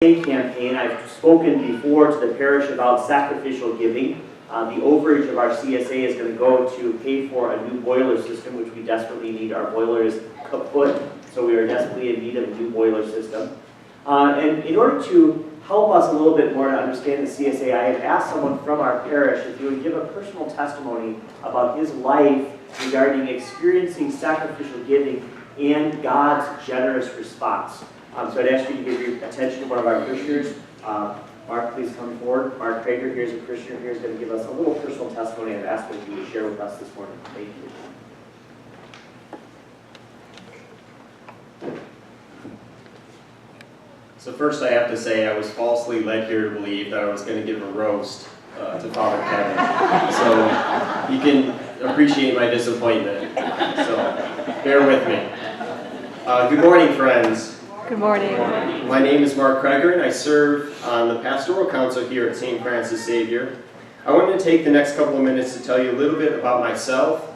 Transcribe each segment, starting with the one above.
campaign. I've spoken before to the parish about sacrificial giving. The overage of our CSA is going to go to pay for a new boiler system, which we desperately need. Our boiler is kaput, so we are desperately in need of a new boiler system. And in order to help us a little bit more to understand the CSA, I have asked someone from our parish if he would give a personal testimony about his life regarding experiencing sacrificial giving and God's generous response. So I'd ask you to give your attention to one of our parishioners. Mark, please come forward. Mark Cregger, here's a parishioner here, is going to give us a little personal testimony. I've asked him to share with us this morning. Thank you. So first I have to say I was falsely led here to believe that I was going to give a roast to Father Kevin. So you can appreciate my disappointment. So bear with me. Good morning, friends. Good morning. My name is Mark Cregger, and I serve on the Pastoral Council here at St. Francis Xavier. I wanted to take the next couple of minutes to tell you a little bit about myself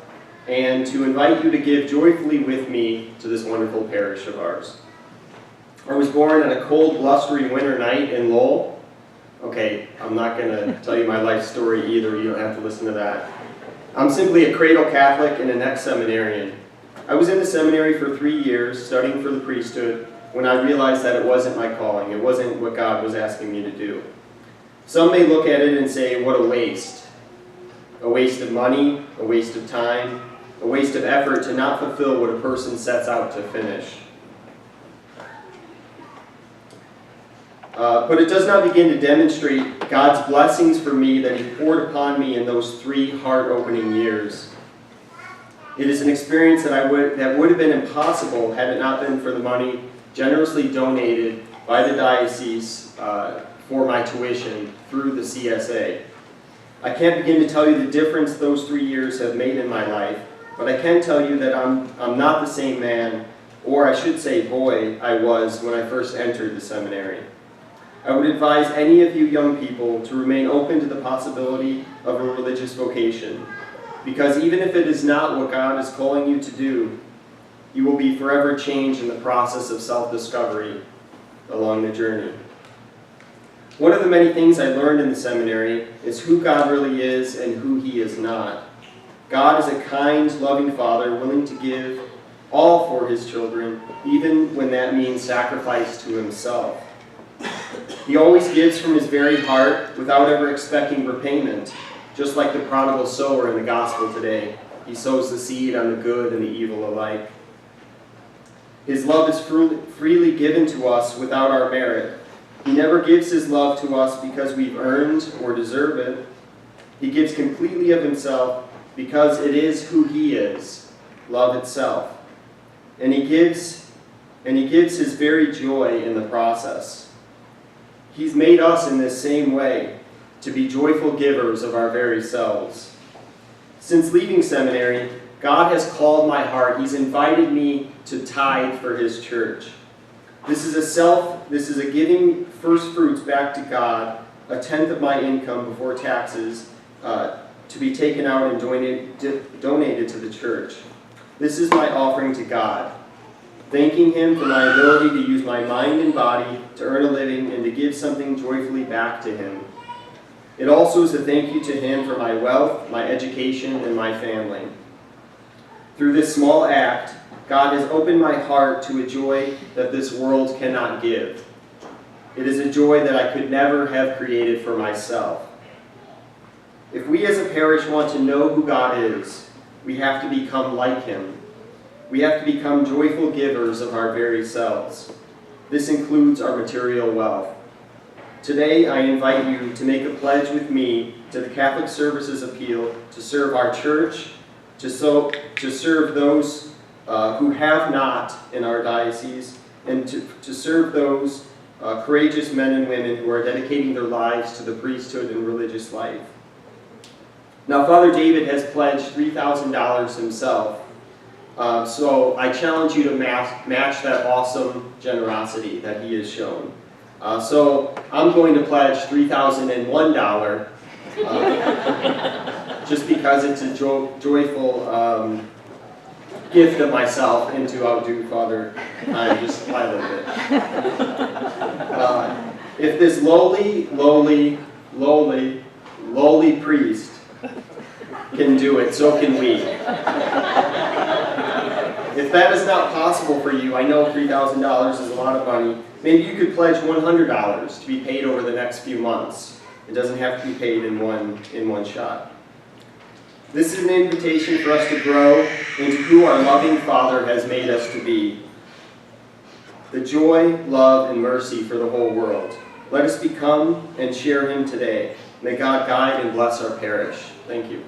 and to invite you to give joyfully with me to this wonderful parish of ours. I was born on a cold, blustery winter night in Lowell. Okay, I'm not going to tell you my life story either. You don't have to listen to that. I'm simply a cradle Catholic and an ex-seminarian. I was in the seminary for 3 years, studying for the priesthood, when I realized that it wasn't my calling. It wasn't what God was asking me to do. Some may look at it and say, what a waste. A waste of money, a waste of time, a waste of effort to not fulfill what a person sets out to finish. But it does not begin to demonstrate God's blessings for me that He poured upon me in those 3 heart-opening years. It is an experience that would have been impossible had it not been for the money generously donated by the diocese for my tuition through the CSA. I can't begin to tell you the difference those 3 years have made in my life, but I can tell you that I'm not the same man, or I should say boy, I was when I first entered the seminary. I would advise any of you young people to remain open to the possibility of a religious vocation, because even if it is not what God is calling you to do, you will be forever changed in the process of self-discovery along the journey. One of the many things I learned in the seminary is who God really is and who He is not. God is a kind, loving Father willing to give all for His children, even when that means sacrifice to Himself. He always gives from His very heart without ever expecting repayment, just like the prodigal sower in the gospel today. He sows the seed on the good and the evil alike. His love is freely given to us without our merit. He never gives His love to us because we've earned or deserve it. He gives completely of Himself because it is who He is, love itself. And He gives His very joy in the process. He's made us in this same way, to be joyful givers of our very selves. Since leaving seminary, God has called my heart. He's invited me to tithe for His church. This is a giving first fruits back to God, a tenth of my income before taxes, to be taken out and donated to the church. This is my offering to God, thanking Him for my ability to use my mind and body to earn a living and to give something joyfully back to Him. It also is a thank you to Him for my wealth, my education, and my family. Through this small act, God has opened my heart to a joy that this world cannot give. It is a joy that I could never have created for myself. If we as a parish want to know who God is, we have to become like Him. We have to become joyful givers of our very selves. This includes our material wealth. Today, I invite you to make a pledge with me to the Catholic Services Appeal to serve our church, to serve those who have not in our diocese, and to serve those courageous men and women who are dedicating their lives to the priesthood and religious life. Now, Father David has pledged $3,000 himself, so I challenge you to match that awesome generosity that he has shown. So I'm going to pledge $3,001, just because it's a joyful gift of myself, and to outdo Father, I just apply a little bit. If this lowly priest can do it, so can we. If that is not possible for you, I know $3,000 is a lot of money. Maybe you could pledge $100 to be paid over the next few months. It doesn't have to be paid in one shot. This is an invitation for us to grow into who our loving Father has made us to be. The joy, love, and mercy for the whole world. Let us become and share Him today. May God guide and bless our parish. Thank you.